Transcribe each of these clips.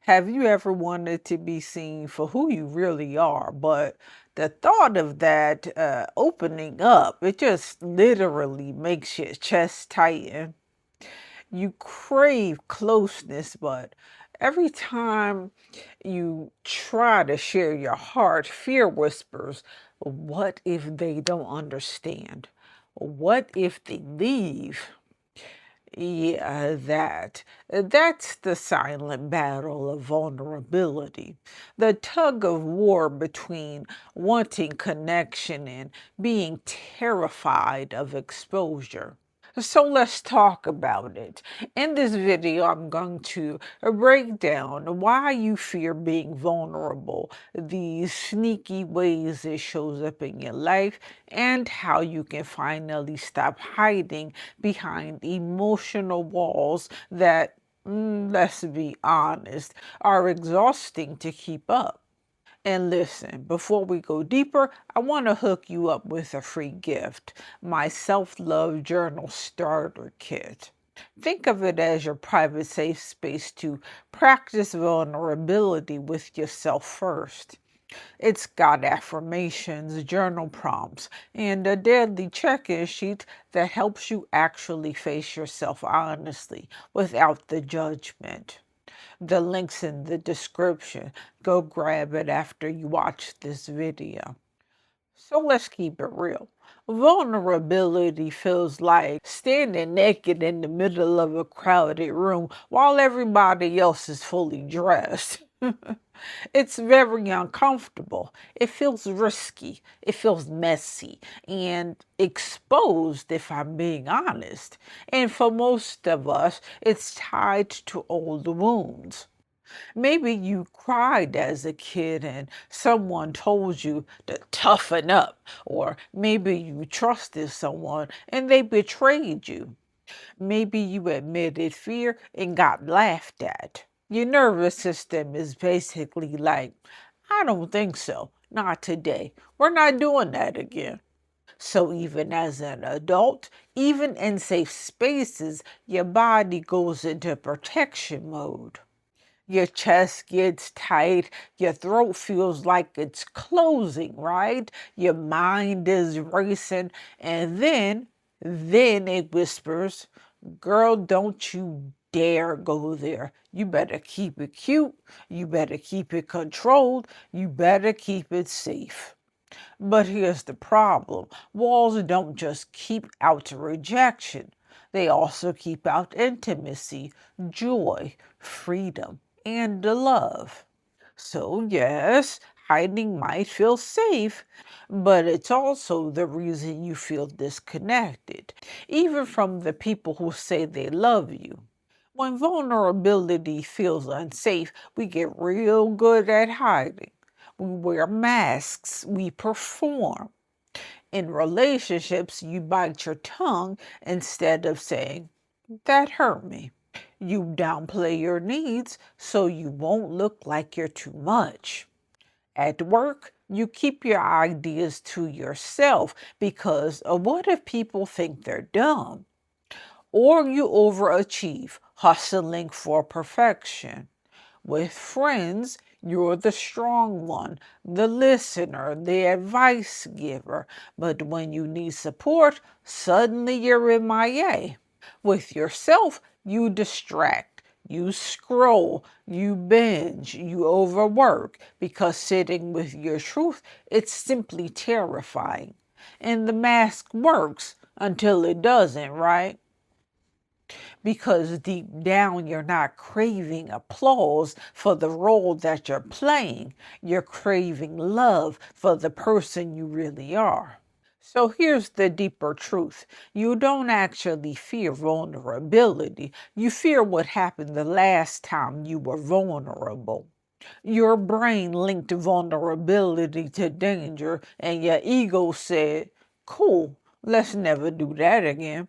Have you ever wanted to be seen for who you really are, but the thought of that opening up, it just literally makes your chest tighten. You crave closeness, but every time you try to share your heart, fear whispers, what if they don't understand? What if they leave? Yeah, that's the silent battle of vulnerability. The tug of war between wanting connection and being terrified of exposure. So let's talk about it. In this video, I'm going to break down why you fear being vulnerable, the sneaky ways it shows up in your life, and how you can finally stop hiding behind emotional walls that, let's be honest, are exhausting to keep up. And listen, before we go deeper, I want to hook you up with a free gift, my self-love journal starter kit. Think of it as your private safe space to practice vulnerability with yourself first. It's got affirmations, journal prompts, and a daily check-in sheet that helps you actually face yourself honestly without the judgment. The link's in the description. Go grab it after you watch this video. So let's keep it real. Vulnerability feels like standing naked in the middle of a crowded room while everybody else is fully dressed. It's very uncomfortable. It feels risky. It feels messy and exposed, if I'm being honest. And for most of us, it's tied to old wounds. Maybe you cried as a kid and someone told you to toughen up, or maybe you trusted someone and they betrayed you. Maybe you admitted fear and got laughed at. Your nervous system is basically like, I don't think so. Not today. We're not doing that again. So, even as an adult, even in safe spaces, your body goes into protection mode. Your chest gets tight, your throat feels like it's closing, right? Your mind is racing, and then it whispers, girl, don't you dare go there. You better keep it cute, you better keep it controlled, you better keep it safe. But here's the problem. Walls don't just keep out rejection. They also keep out intimacy, joy, freedom, and love. So, yes, hiding might feel safe, but it's also the reason you feel disconnected, even from the people who say they love you. When vulnerability feels unsafe, we get real good at hiding. We wear masks, we perform. In relationships, you bite your tongue instead of saying, that hurt me. You downplay your needs so you won't look like you're too much. At work, you keep your ideas to yourself because what if people think they're dumb? Or you overachieve, hustling for perfection. With friends, you're the strong one, the listener, the advice giver. But when you need support, suddenly you're MIA. With yourself, you distract, you scroll, you binge, you overwork, because sitting with your truth, it's simply terrifying. And the mask works until it doesn't, right? Because deep down you're not craving applause for the role that you're playing. You're craving love for the person you really are. So here's the deeper truth. You don't actually fear vulnerability. You fear what happened the last time you were vulnerable. Your brain linked vulnerability to danger, and your ego said, cool, let's never do that again.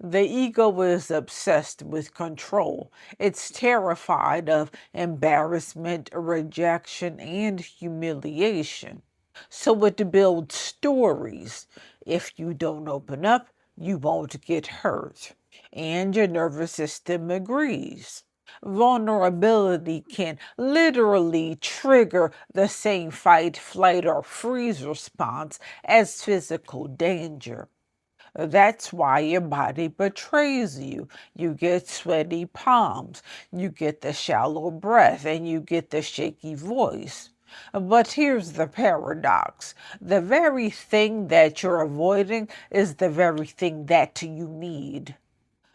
The ego is obsessed with control. It's terrified of embarrassment, rejection, and humiliation. So it builds stories. If you don't open up, you won't get hurt. And your nervous system agrees. Vulnerability can literally trigger the same fight, flight, or freeze response as physical danger. That's why your body betrays you. You get sweaty palms, you get the shallow breath, and you get the shaky voice. But here's the paradox: the very thing that you're avoiding is the very thing that you need.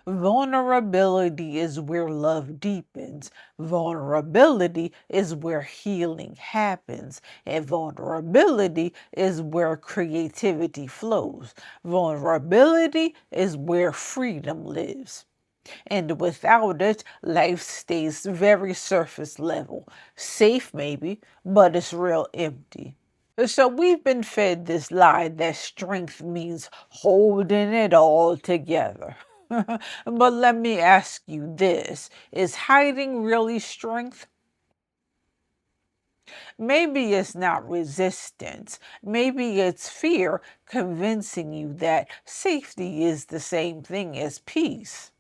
Vulnerability is where love deepens. Vulnerability is where healing happens. And vulnerability is where creativity flows. Vulnerability is where freedom lives. And without it, life stays very surface level. Safe, maybe, but it's real empty. So we've been fed this lie that strength means holding it all together. But let me ask you this: is hiding really strength? Maybe it's not resistance. Maybe it's fear convincing you that safety is the same thing as peace.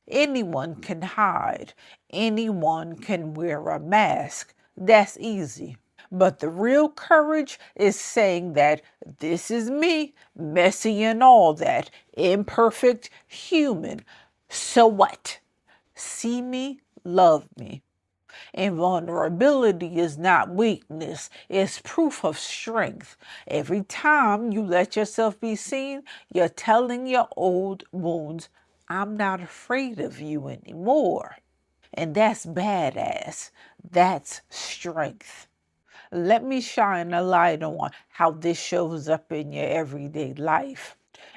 Anyone can hide, anyone can wear a mask. That's easy. But the real courage is saying that this is me, messy and all that, imperfect, human. So what? See me, love me. And vulnerability is not weakness, it's proof of strength. Every time you let yourself be seen, you're telling your old wounds, I'm not afraid of you anymore. And that's badass. That's strength. Let me shine a light on how this shows up in your everyday life.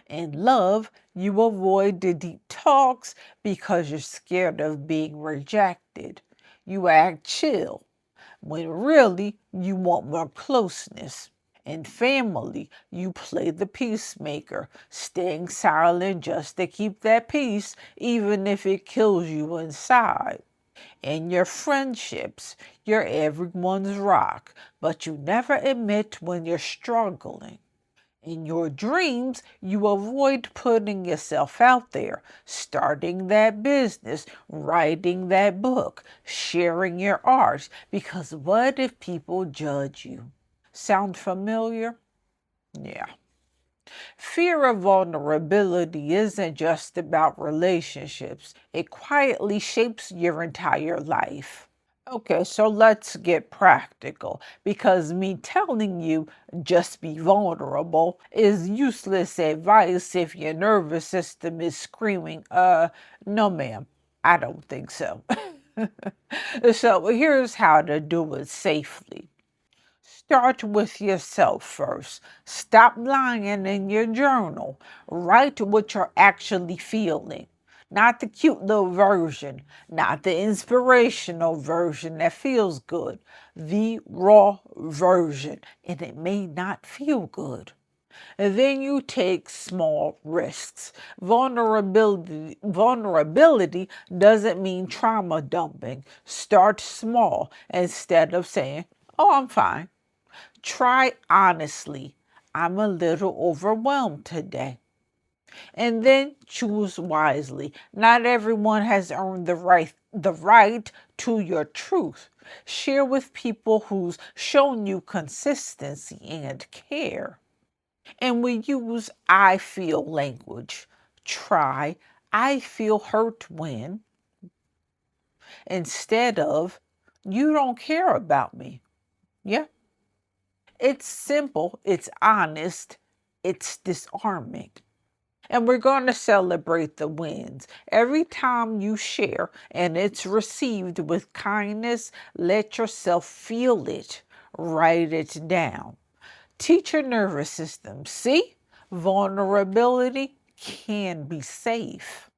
In love, you avoid the deep talks because you're scared of being rejected. You act chill when really you want more closeness. In family, you play the peacemaker, staying silent just to keep that peace, even if it kills you inside. In your friendships, you're everyone's rock, but you never admit when you're struggling. In your dreams, you avoid putting yourself out there, starting that business, writing that book, sharing your art, because what if people judge you? Sound familiar? Yeah. Fear of vulnerability isn't just about relationships, it quietly shapes your entire life. Okay, so let's get practical because me telling you just be vulnerable is useless advice if your nervous system is screaming, no, ma'am, I don't think so. So here's how to do it safely. Start with yourself first. Stop lying in your journal. Write what you're actually feeling. Not the cute little version, not the inspirational version that feels good. The raw version, and it may not feel good. And then you take small risks. Vulnerability doesn't mean trauma dumping. Start small instead of saying, oh, I'm fine. Try honestly. I'm a little overwhelmed today. And then choose wisely. Not everyone has earned the right to your truth. Share with people who's shown you consistency and care. And we use I feel language. Try I feel hurt when instead of you don't care about me. Yeah. It's simple, it's honest, it's disarming. And we're going to celebrate the wins. Every time you share and it's received with kindness, let yourself feel it. Write it down. Teach your nervous system. See, vulnerability can be safe.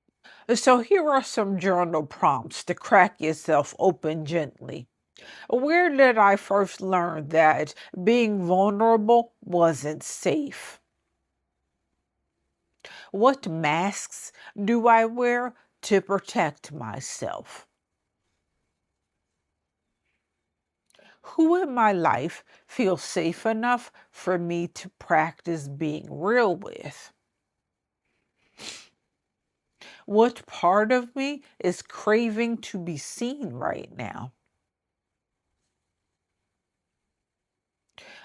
So here are some journal prompts to crack yourself open gently. Where did I first learn that being vulnerable wasn't safe? What masks do I wear to protect myself? Who in my life feels safe enough for me to practice being real with? What part of me is craving to be seen right now?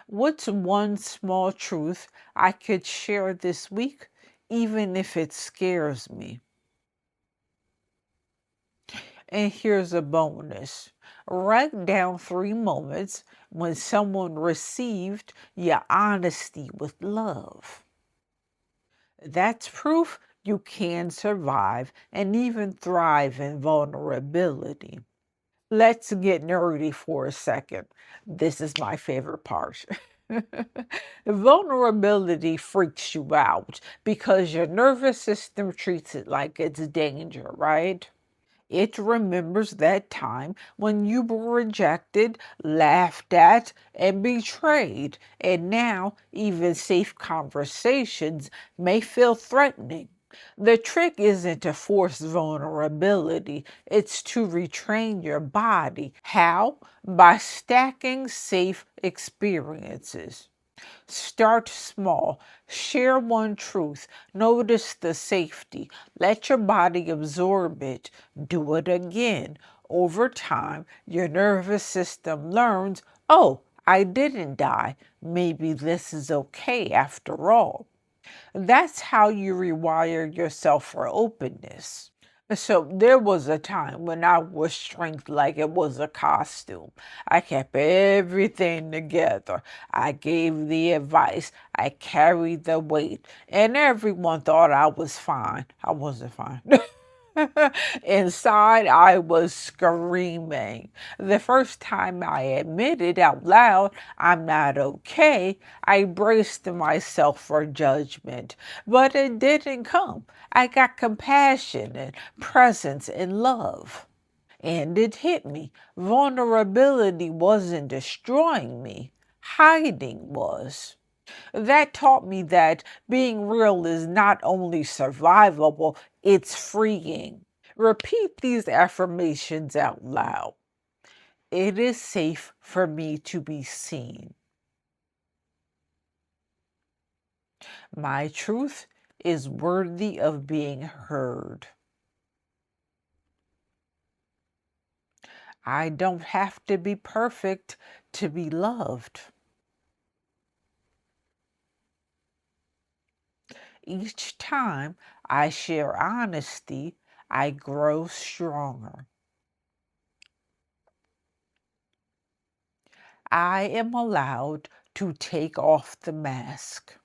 What's one small truth I could share this week, even if it scares me? And here's a bonus. Write down 3 moments when someone received your honesty with love. That's proof you can survive and even thrive in vulnerability. Let's get nerdy for a second. This is my favorite part. Vulnerability freaks you out because your nervous system treats it like it's danger, right? It remembers that time when you were rejected, laughed at, and betrayed, and now even safe conversations may feel threatening. The trick isn't to force vulnerability, it's to retrain your body. How? By stacking safe experiences. Start small. Share one truth. Notice the safety. Let your body absorb it. Do it again. Over time, your nervous system learns, oh, I didn't die. Maybe this is okay after all. That's how you rewire yourself for openness. So there was a time when I was strength like it was a costume. I kept everything together. I gave the advice. I carried the weight. And everyone thought I was fine. I wasn't fine. Inside, I was screaming. The first time I admitted out loud I'm not okay, I braced myself for judgment. But it didn't come. I got compassion and presence and love. And it hit me. Vulnerability wasn't destroying me, hiding was. That taught me that being real is not only survivable, it's freeing. Repeat these affirmations out loud. It is safe for me to be seen. My truth is worthy of being heard. I don't have to be perfect to be loved. Each time I share honesty, I grow stronger. I am allowed to take off the mask.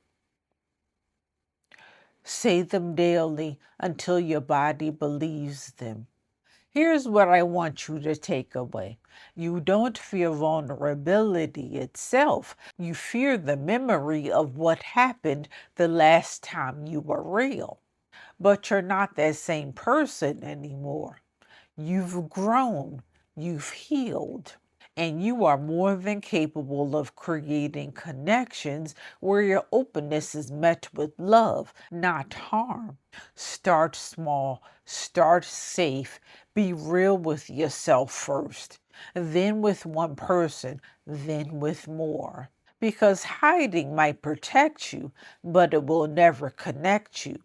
Say them daily until your body believes them. Here's what I want you to take away. You don't fear vulnerability itself. You fear the memory of what happened the last time you were real. But you're not that same person anymore. You've grown. You've healed. And you are more than capable of creating connections where your openness is met with love, not harm. Start small, start safe, be real with yourself first, then with one person, then with more. Because hiding might protect you, but it will never connect you.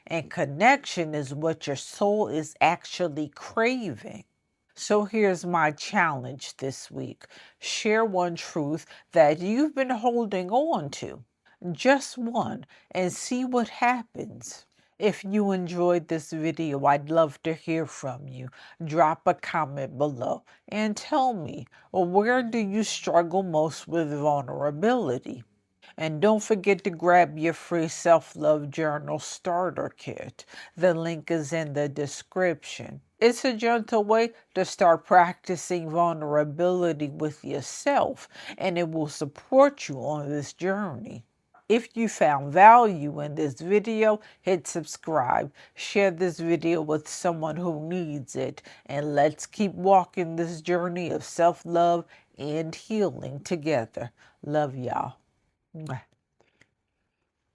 And connection is what your soul is actually craving. So here's my challenge this week. Share one truth that you've been holding on to, just one, and see what happens. If you enjoyed this video, I'd love to hear from you. Drop a comment below and tell me, where do you struggle most with vulnerability? And don't forget to grab your free self-love journal starter kit. The link is in the description. It's a gentle way to start practicing vulnerability with yourself, and it will support you on this journey. If you found value in this video, hit subscribe, share this video with someone who needs it, and let's keep walking this journey of self-love and healing together. Love y'all. Mwah.